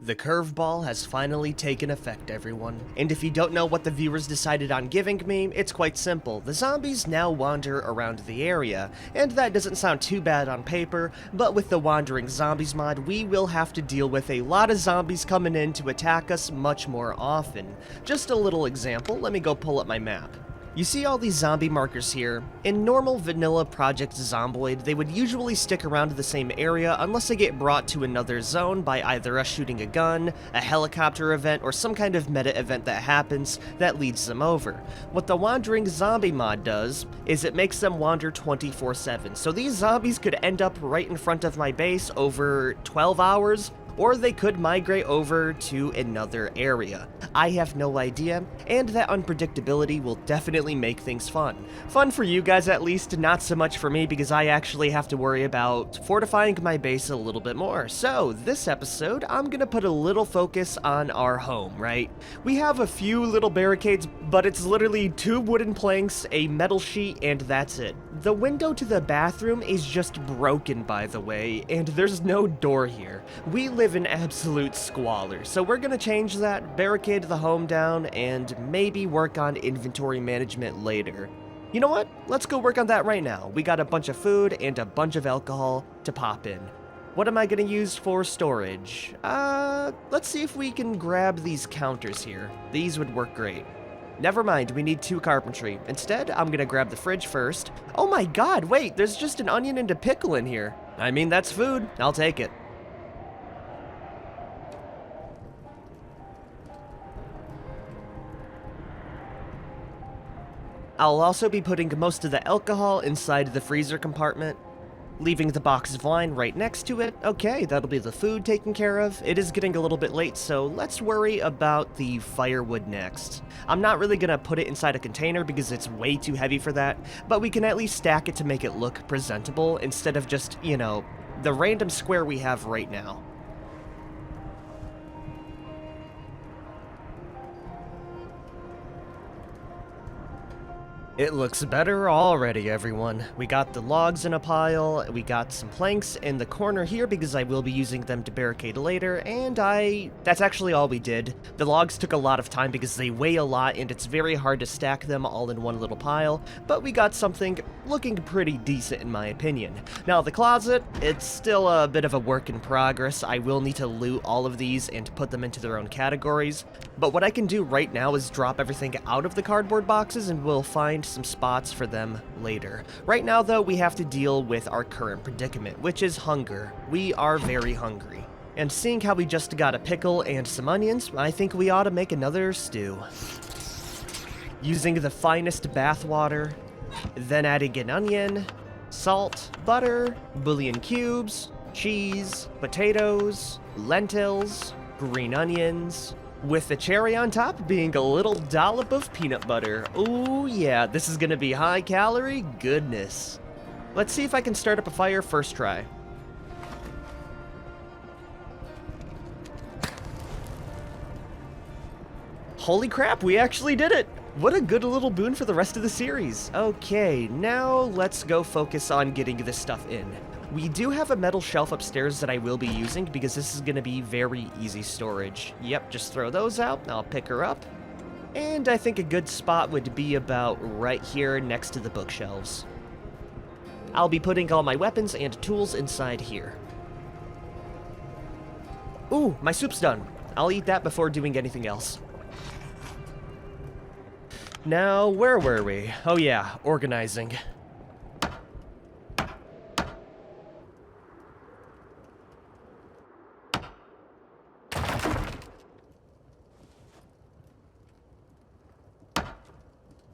The curveball has finally taken effect, everyone. And if you don't know what the viewers decided on giving me, it's quite simple. The zombies now wander around the area, and that doesn't sound too bad on paper, but with the Wandering Zombies mod, we will have to deal with a lot of zombies coming in to attack us much more often. Just a little example, let me go pull up my map. You see all these zombie markers here? In normal vanilla Project Zomboid, they would usually stick around the same area unless they get brought to another zone by either us shooting a gun, a helicopter event, or some kind of meta event that happens that leads them over. What the Wandering Zombie mod does is it makes them wander 24/7, so these zombies could end up right in front of my base over 12 hours, or they could migrate over to another area. I have no idea, and that unpredictability will definitely make things fun. Fun for you guys at least, not so much for me because I actually have to worry about fortifying my base a little bit more. So, this episode, I'm gonna put a little focus on our home, right? We have a few little barricades, but it's literally 2 wooden planks, a metal sheet, and that's it. The window to the bathroom is just broken, by the way, and there's no door here. We live in absolute squalor, so we're gonna change that, barricade the home down, and maybe work on inventory management later. You know what? Let's go work on that right now. We got a bunch of food and a bunch of alcohol to pop in. What am I gonna use for storage? Let's see if we can grab these counters here. These would work great. Never mind, we need 2 carpentry. Instead, I'm gonna grab the fridge first. Oh my god, wait, there's just an onion and a pickle in here. I mean, that's food. I'll take it. I'll also be putting most of the alcohol inside the freezer compartment, leaving the box of wine right next to it. Okay, that'll be the food taken care of. It is getting a little bit late, so let's worry about the firewood next. I'm not really gonna put it inside a container because it's way too heavy for that, but we can at least stack it to make it look presentable instead of just, you know, the random square we have right now. It looks better already, everyone. We got the logs in a pile, we got some planks in the corner here because I will be using them to barricade later, and that's actually all we did. The logs took a lot of time because they weigh a lot and it's very hard to stack them all in one little pile, but we got something looking pretty decent in my opinion. Now the closet, it's still a bit of a work in progress. I will need to loot all of these and put them into their own categories, but what I can do right now is drop everything out of the cardboard boxes and we'll find some spots for them later. Right now though, we have to deal with our current predicament, which is hunger. We are very hungry. And seeing how we just got a pickle and some onions, I think we ought to make another stew. Using the finest bath water, then adding an onion, salt, butter, bouillon cubes, cheese, potatoes, lentils, green onions, with the cherry on top being a little dollop of peanut butter. Ooh yeah, this is gonna be high calorie goodness. Let's see if I can start up a fire first try. Holy crap, we actually did it! What a good little boon for the rest of the series. Okay, now let's go focus on getting this stuff in. We do have a metal shelf upstairs that I will be using because this is going to be very easy storage. Yep, just throw those out, I'll pick her up. And I think a good spot would be about right here next to the bookshelves. I'll be putting all my weapons and tools inside here. Ooh, my soup's done. I'll eat that before doing anything else. Now, where were we? Oh yeah, organizing.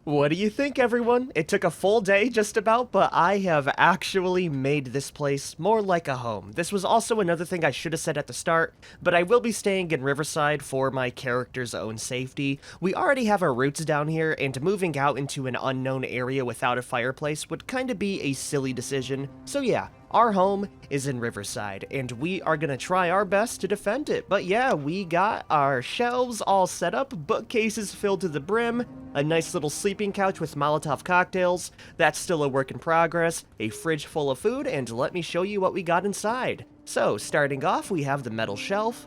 What do you think, everyone? It took a full day just about, but I have actually made this place more like a home. This was also another thing I should have said at the start, but I will be staying in Riverside for my character's own safety. We already have our roots down here, and moving out into an unknown area without a fireplace would kind of be a silly decision. So yeah, our home is in Riverside, and we are gonna try our best to defend it. But yeah, we got our shelves all set up, bookcases filled to the brim, a nice little sleeping couch with Molotov cocktails, that's still a work in progress, a fridge full of food, and let me show you what we got inside. So, starting off, we have the metal shelf,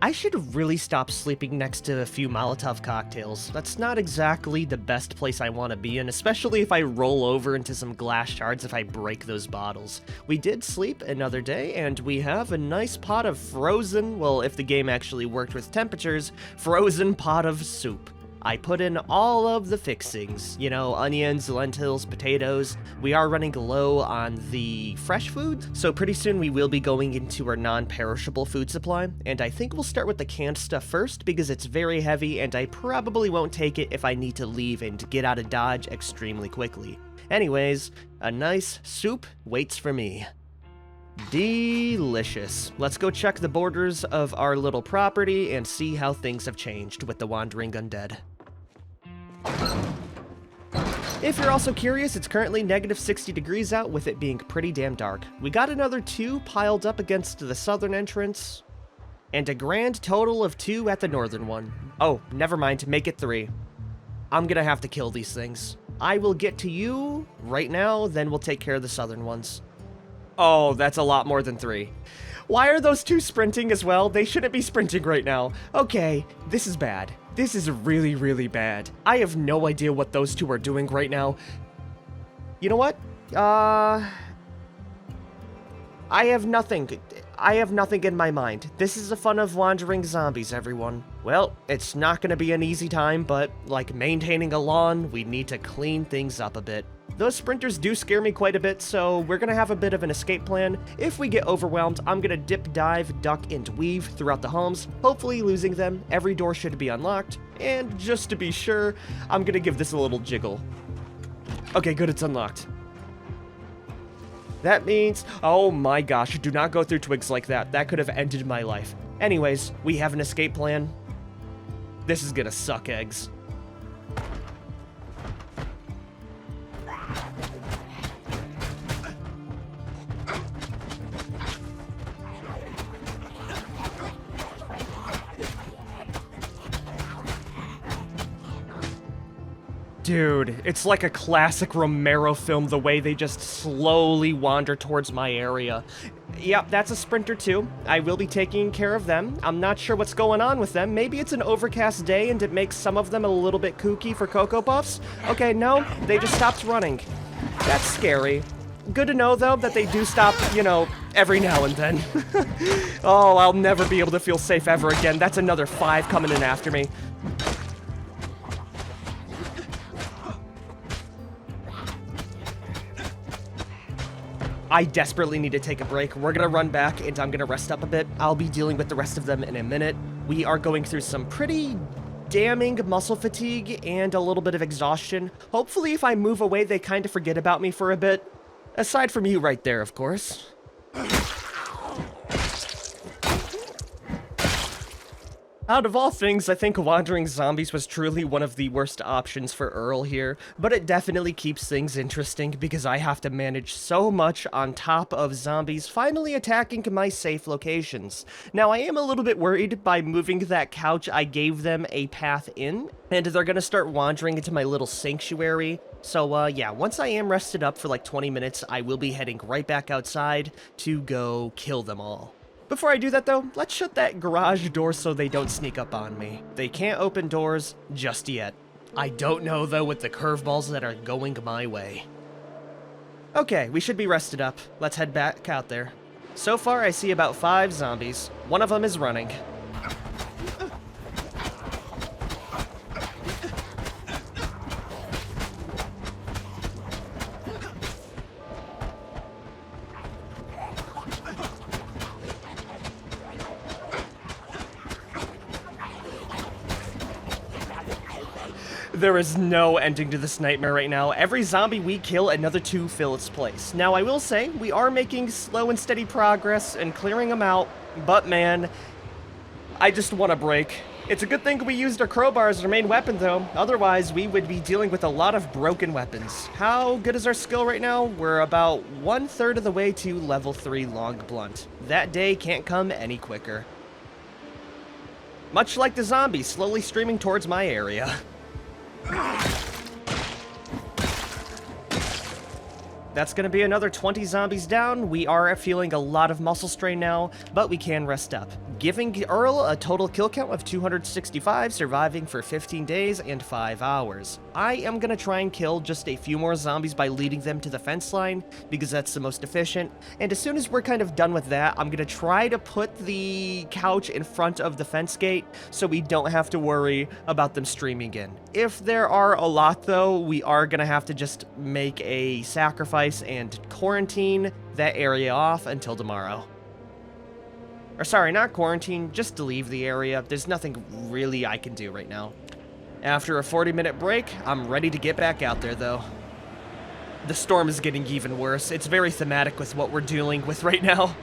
I should really stop sleeping next to a few Molotov cocktails. That's not exactly the best place I want to be in, especially if I roll over into some glass shards if I break those bottles. We did sleep another day, and we have a nice pot of frozen, well, if the game actually worked with temperatures, frozen pot of soup. I put in all of the fixings, you know, onions, lentils, potatoes. We are running low on the fresh food, so pretty soon we will be going into our non-perishable food supply, and I think we'll start with the canned stuff first because it's very heavy and I probably won't take it if I need to leave and get out of Dodge extremely quickly. Anyways, a nice soup waits for me. Delicious. Let's go check the borders of our little property and see how things have changed with the wandering undead. If you're also curious, it's currently negative 60 degrees out with it being pretty damn dark. We got another 2 piled up against the southern entrance, and a grand total of 2 at the northern one. Oh, never mind, make it 3. I'm gonna have to kill these things. I will get to you right now, then we'll take care of the southern ones. Oh, that's a lot more than 3. Why are those 2 sprinting as well? They shouldn't be sprinting right now. Okay, this is bad. This is really, really bad. I have no idea what those 2 are doing right now. You know what? I have nothing. I have nothing in my mind. This is the fun of wandering zombies, everyone. Well, it's not gonna be an easy time, but like maintaining a lawn, we need to clean things up a bit. Those sprinters do scare me quite a bit, so we're gonna have a bit of an escape plan. If we get overwhelmed, I'm gonna dip, dive, duck, and weave throughout the homes, hopefully losing them. Every door should be unlocked, and just to be sure, I'm gonna give this a little jiggle. Okay, good, it's unlocked. That means, oh my gosh, do not go through twigs like that. That could have ended my life. Anyways, we have an escape plan. This is gonna suck eggs. Dude, it's like a classic Romero film, the way they just slowly wander towards my area. Yep, that's a sprinter too. I will be taking care of them. I'm not sure what's going on with them. Maybe it's an overcast day and it makes some of them a little bit kooky for Cocoa Puffs. Okay, no, they just stopped running. That's scary. Good to know, though, that they do stop, you know, every now and then. Oh, I'll never be able to feel safe ever again. That's another 5 coming in after me. I desperately need to take a break. We're gonna run back and I'm gonna rest up a bit. I'll be dealing with the rest of them in a minute. We are going through some pretty damning muscle fatigue and a little bit of exhaustion. Hopefully if I move away, they kind of forget about me for a bit. Aside from you right there, of course. Out of all things, I think wandering zombies was truly one of the worst options for Earl here, but it definitely keeps things interesting because I have to manage so much on top of zombies finally attacking my safe locations. Now, I am a little bit worried by moving that couch. I gave them a path in, and they're gonna start wandering into my little sanctuary. So, yeah, once I am rested up for like 20 minutes, I will be heading right back outside to go kill them all. Before I do that, though, let's shut that garage door so they don't sneak up on me. They can't open doors just yet. I don't know, though, with the curveballs that are going my way. Okay, we should be rested up. Let's head back out there. So far, I see about 5 zombies. One of them is running. There is no ending to this nightmare right now. Every zombie we kill, another 2 fill its place. Now, I will say, we are making slow and steady progress and clearing them out, but man, I just want a break. It's a good thing we used our crowbar as our main weapon, though. Otherwise, we would be dealing with a lot of broken weapons. How good is our skill right now? We're about 1/3 of the way to level 3 long blunt. That day can't come any quicker. Much like the zombies slowly streaming towards my area. That's gonna be another 20 zombies down. We are feeling a lot of muscle strain now, but we can rest up. giving Earl a total kill count of 265, surviving for 15 days and 5 hours. I am gonna try and kill just a few more zombies by leading them to the fence line, because that's the most efficient, and as soon as we're kind of done with that, I'm gonna try to put the couch in front of the fence gate so we don't have to worry about them streaming in. If there are a lot though, we are gonna have to just make a sacrifice and quarantine that area off until tomorrow. Or sorry, not quarantine, just to leave the area. There's nothing really I can do right now. After a 40-minute break, I'm ready to get back out there though. The storm is getting even worse. It's very thematic with what we're dealing with right now.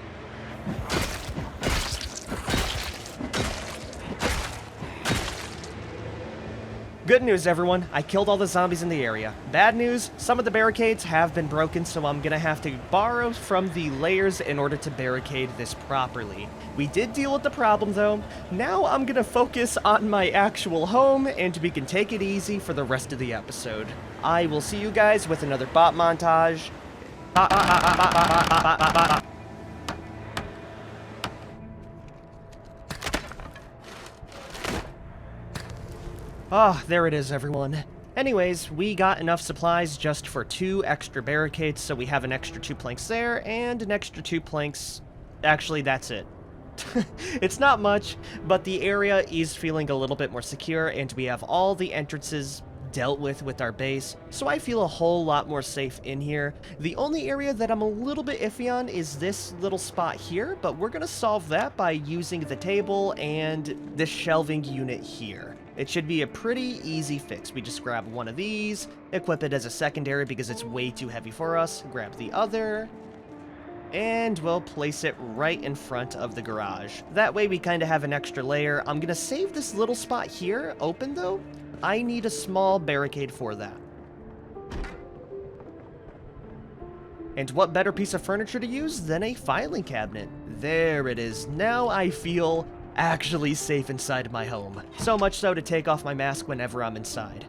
Good news, everyone. I killed all the zombies in the area. Bad news, some of the barricades have been broken, so I'm gonna have to borrow from the layers in order to barricade this properly. We did deal with the problem, though. Now I'm gonna focus on my actual home, and we can take it easy for the rest of the episode. I will see you guys with another bot montage. Ah, there it is, everyone. Anyways, we got enough supplies just for 2 extra barricades, so we have an extra 2 planks there, and an extra 2 planks... Actually, that's it. It's not much, but the area is feeling a little bit more secure, and we have all the entrances dealt with our base, so I feel a whole lot more safe in here. The only area that I'm a little bit iffy on is this little spot here, but we're gonna solve that by using the table and this shelving unit here. It should be a pretty easy fix. We just grab one of these, equip it as a secondary because it's way too heavy for us, grab the other, and we'll place it right in front of the garage. That way we kind of have an extra layer. I'm gonna save this little spot here open though. I need a small barricade for that. And what better piece of furniture to use than a filing cabinet? There it is. Now I feel actually safe inside my home. So much so to take off my mask whenever I'm inside.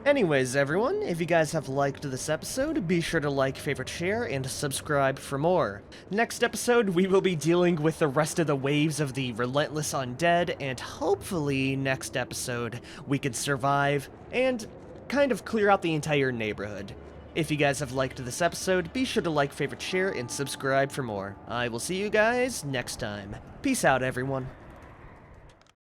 Anyways, everyone, if you guys have liked this episode, be sure to like, favorite, share, and subscribe for more. Next episode, we will be dealing with the rest of the waves of the relentless undead, and hopefully, next episode, we can survive and kind of clear out the entire neighborhood. If you guys have liked this episode, be sure to like, favorite, share, and subscribe for more. I will see you guys next time. Peace out, everyone.